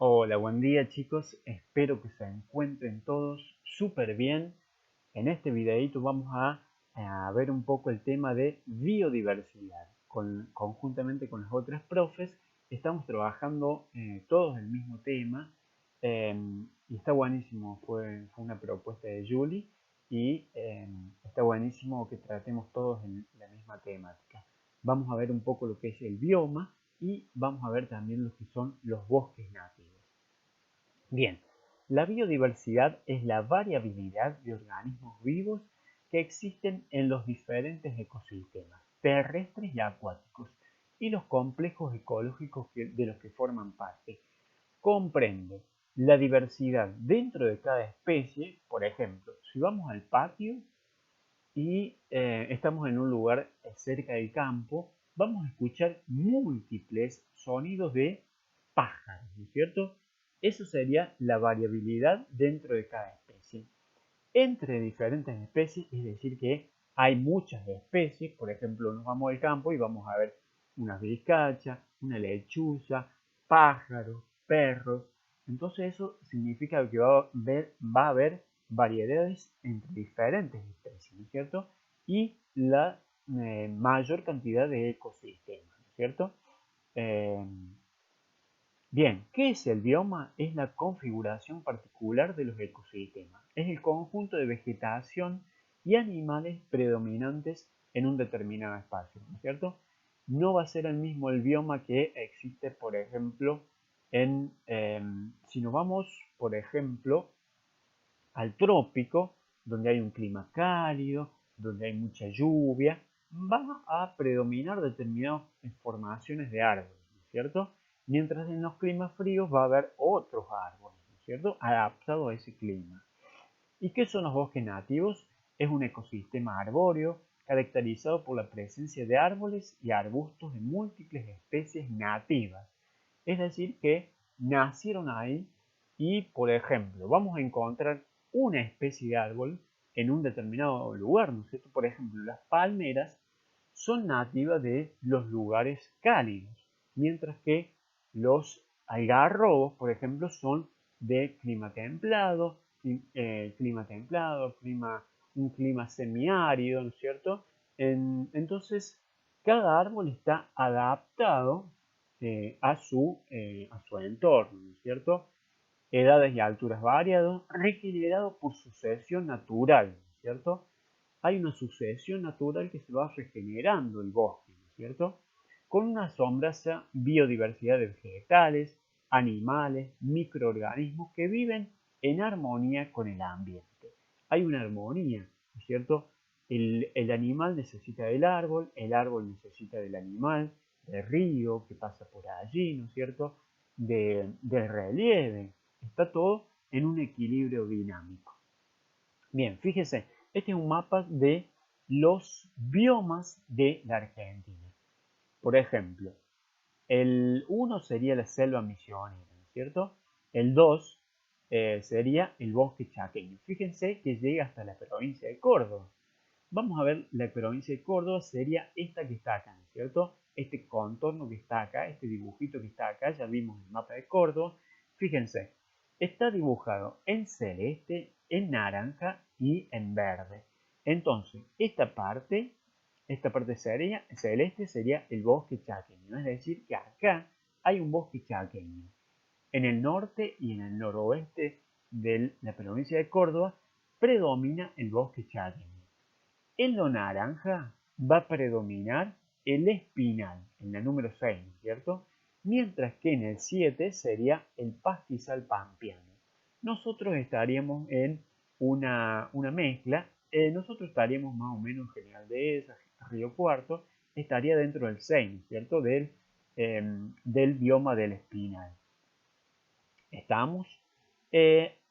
Hola, buen día chicos, espero que se encuentren todos súper bien. En este videito vamos a ver un poco el tema de biodiversidad. Conjuntamente con las otras profes estamos trabajando todos el mismo tema eh, y está buenísimo, fue una propuesta de Julie y está buenísimo que tratemos todos la misma temática. Vamos a ver un poco lo que es el bioma y vamos a ver también lo que son los bosques nativos. Bien, la biodiversidad es la variabilidad de organismos vivos que existen en los diferentes ecosistemas terrestres y acuáticos y los complejos ecológicos de los que forman parte. Comprende la diversidad dentro de cada especie. Por ejemplo, si vamos al patio y estamos en un lugar cerca del campo, vamos a escuchar múltiples sonidos de pájaros, ¿no es cierto? Eso sería la variabilidad dentro de cada especie. Entre diferentes especies, es decir, que hay muchas especies. Por ejemplo, nos vamos al campo y vamos a ver una vizcacha, una lechuza, pájaros, perros. Entonces eso significa que va a haber variedades entre diferentes especies, ¿no es cierto? Y la mayor cantidad de ecosistemas, ¿no es cierto? Eh, Bien, ¿qué es el bioma? Es la configuración particular de los ecosistemas. Es el conjunto de vegetación y animales predominantes en un determinado espacio, ¿no es cierto? No va a ser el mismo el bioma que existe, por ejemplo, si nos vamos, por ejemplo, al trópico, donde hay un clima cálido, donde hay mucha lluvia, va a predominar determinadas formaciones de árboles, ¿no es cierto? Mientras en los climas fríos va a haber otros árboles, ¿no es cierto? Adaptados a ese clima. ¿Y qué son los bosques nativos? Es un ecosistema arbóreo caracterizado por la presencia de árboles y arbustos de múltiples especies nativas. Es decir, que nacieron ahí y, por ejemplo, vamos a encontrar una especie de árbol en un determinado lugar, ¿no es cierto? Por ejemplo, las palmeras son nativas de los lugares cálidos, mientras que los algarrobos, por ejemplo, son de clima templado, un clima semiárido, ¿no es cierto? Entonces, cada árbol está adaptado a su entorno, ¿no es cierto? Edades y alturas variadas, regenerado por sucesión natural, ¿no es cierto? Hay una sucesión natural que se va regenerando el bosque, ¿no es cierto? Con una asombrosa biodiversidad de vegetales, animales, microorganismos que viven en armonía con el ambiente. Hay una armonía, ¿no es cierto? El animal necesita del árbol, el árbol necesita del animal, del río que pasa por allí, ¿no es cierto? Del relieve. Está todo en un equilibrio dinámico. Bien, fíjese, este es un mapa de los biomas de la Argentina. Por ejemplo, el 1 sería la selva misionera, ¿no es cierto? El 2 sería el bosque chaqueño. Fíjense que llega hasta la provincia de Córdoba. Vamos a ver, la provincia de Córdoba sería esta que está acá, ¿no es cierto? Este contorno que está acá, este dibujito que está acá, ya vimos el mapa de Córdoba. Fíjense, está dibujado en celeste, en naranja y en verde. Entonces, esta parte sería, celeste sería el bosque chaqueño, es decir, que acá hay un bosque chaqueño. En el norte y en el noroeste de la provincia de Córdoba predomina el bosque chaqueño. En lo naranja va a predominar el espinal, en la número 6, ¿cierto? Mientras que en el 7 sería el pastizal pampeano. Nosotros estaríamos en una mezcla, nosotros estaríamos más o menos en General Dehesa, Río Cuarto, estaría dentro del 6, ¿cierto? Del bioma del espinal. ¿Estamos?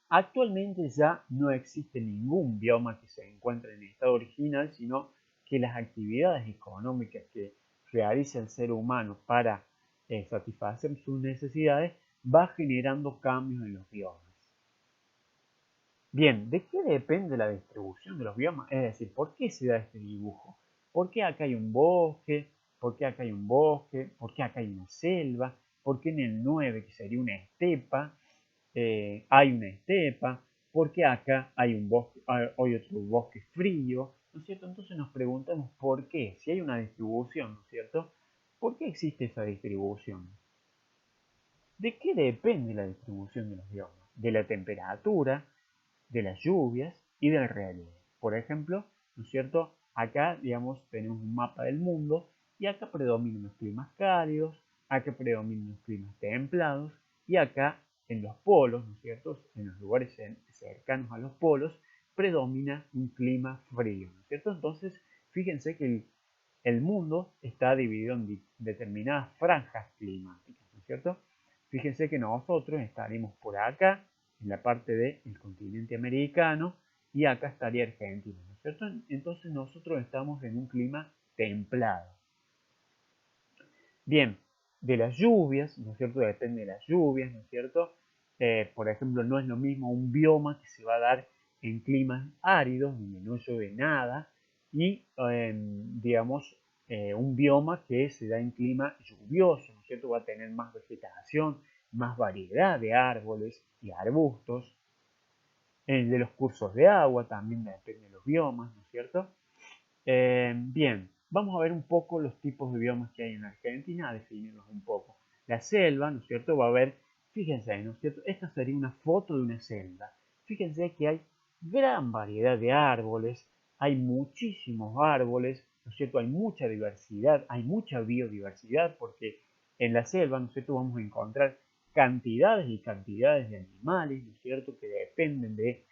Actualmente ya no existe ningún bioma que se encuentre en estado original, sino que las actividades económicas que realiza el ser humano para satisfacer sus necesidades va generando cambios en los biomas. Bien, ¿de qué depende la distribución de los biomas? Es decir, ¿por qué se da este dibujo? ¿Por qué acá hay un bosque? ¿Por qué acá hay un bosque? ¿Por qué acá hay una selva? ¿Por qué en el 9, que sería una estepa, hay una estepa? ¿Por qué acá hay un bosque, hay otro bosque frío? ¿No es cierto? Entonces nos preguntamos por qué, si hay una distribución, ¿no es cierto? ¿Por qué existe esa distribución? ¿De qué depende la distribución de los biomas? De la temperatura, de las lluvias y del relieve. Por ejemplo, ¿no es cierto? Acá, digamos, tenemos un mapa del mundo y acá predominan los climas cálidos, acá predominan los climas templados y acá en los polos, ¿no es cierto? En los lugares cercanos a los polos predomina un clima frío, ¿no es cierto? Entonces, fíjense que el mundo está dividido en determinadas franjas climáticas, ¿no es cierto? Fíjense que nosotros estaremos por acá, en la parte del continente americano, y acá estaría Argentina, ¿no es cierto? Entonces nosotros estamos en un clima templado. Bien, de las lluvias, ¿no es cierto? Depende de las lluvias, ¿no es cierto? Por ejemplo, no es lo mismo un bioma que se va a dar en climas áridos, donde no llueve nada, y, digamos, un bioma que se da en clima lluvioso, ¿no es cierto? Va a tener más vegetación, más variedad de árboles y arbustos. De los cursos de agua también depende de los biomas, ¿no es cierto? Bien, vamos a ver un poco los tipos de biomas que hay en Argentina, a definirlos un poco. La selva, ¿no es cierto? Va a haber, fíjense, ¿no es cierto? Esta sería una foto de una selva. Fíjense que hay gran variedad de árboles, hay muchísimos árboles, ¿no es cierto? Hay mucha diversidad, hay mucha biodiversidad, porque en la selva, ¿no es cierto? Vamos a encontrar cantidades y cantidades de animales, ¿no es cierto? Que dependen de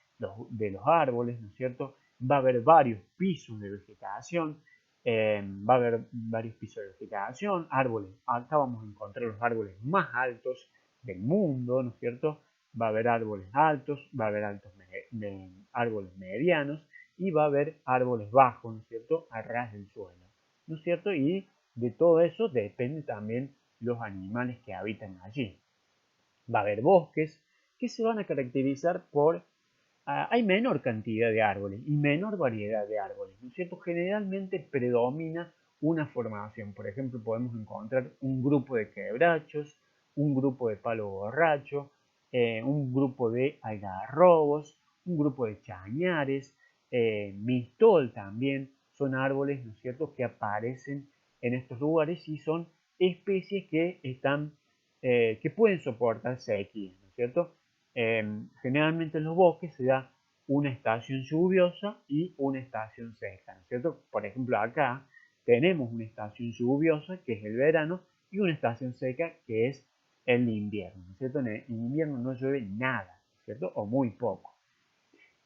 los árboles, ¿no es cierto? Va a haber varios pisos de vegetación, va a haber varios pisos de vegetación, árboles, acá vamos a encontrar los árboles más altos del mundo, ¿no es cierto? Va a haber árboles altos, va a haber árboles medianos y va a haber árboles bajos, ¿no es cierto? A ras del suelo, ¿no es cierto? Y de todo eso depende también los animales que habitan allí. Va a haber bosques que se van a caracterizar por hay menor cantidad de árboles y menor variedad de árboles, ¿no es cierto? Generalmente predomina una formación. Por ejemplo, podemos encontrar un grupo de quebrachos, un grupo de palo borracho, un grupo de algarrobos, un grupo de chañares, mistol también. Son árboles, ¿no es cierto?, que aparecen en estos lugares y son especies que que pueden soportar sequía, ¿no es cierto? Generalmente en los bosques se da una estación lluviosa y una estación seca, ¿no es cierto? Por ejemplo, acá tenemos una estación lluviosa, que es el verano, y una estación seca, que es el invierno, ¿no es cierto? En invierno no llueve nada, ¿no es cierto? O muy poco.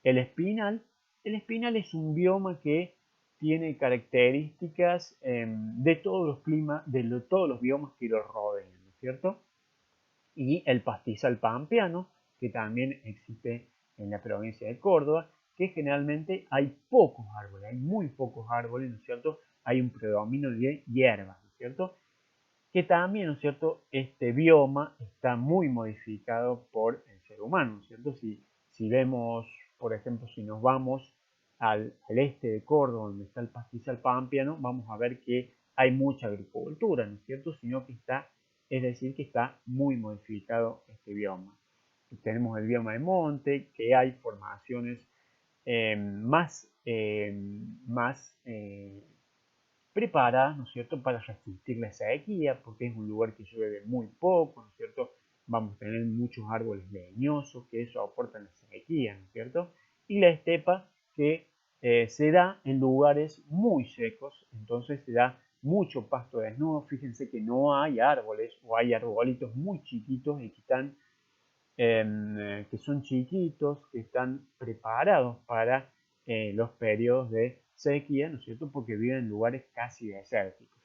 El espinal, el espinal es un bioma que tiene características de todos los climas, todos los biomas que lo rodean, ¿no es cierto? Y el pastizal pampeano, que también existe en la provincia de Córdoba, que generalmente hay pocos árboles, hay muy pocos árboles, ¿no es cierto? Hay un predominio de hierbas, ¿no es cierto? Que también, ¿no es cierto? Este bioma está muy modificado por el ser humano, ¿no es cierto? Si vemos, por ejemplo, si nos vamos al este de Córdoba, donde está el pastizal pampeano, vamos a ver que hay mucha agricultura, ¿no es cierto? Sino que es decir, que está muy modificado este bioma. Tenemos el bioma de monte, que hay formaciones más preparadas, ¿no es cierto?, para resistir la sequía, porque es un lugar que llueve muy poco, ¿no es cierto? Vamos a tener muchos árboles leñosos que soportan la sequía, ¿no es cierto? Y la estepa que se da en lugares muy secos, entonces se da mucho pasto desnudo. Fíjense que no hay árboles o hay arbolitos muy chiquitos y que son chiquitos, que están preparados para los periodos de sequía, ¿no es cierto? Porque viven en lugares casi desérticos.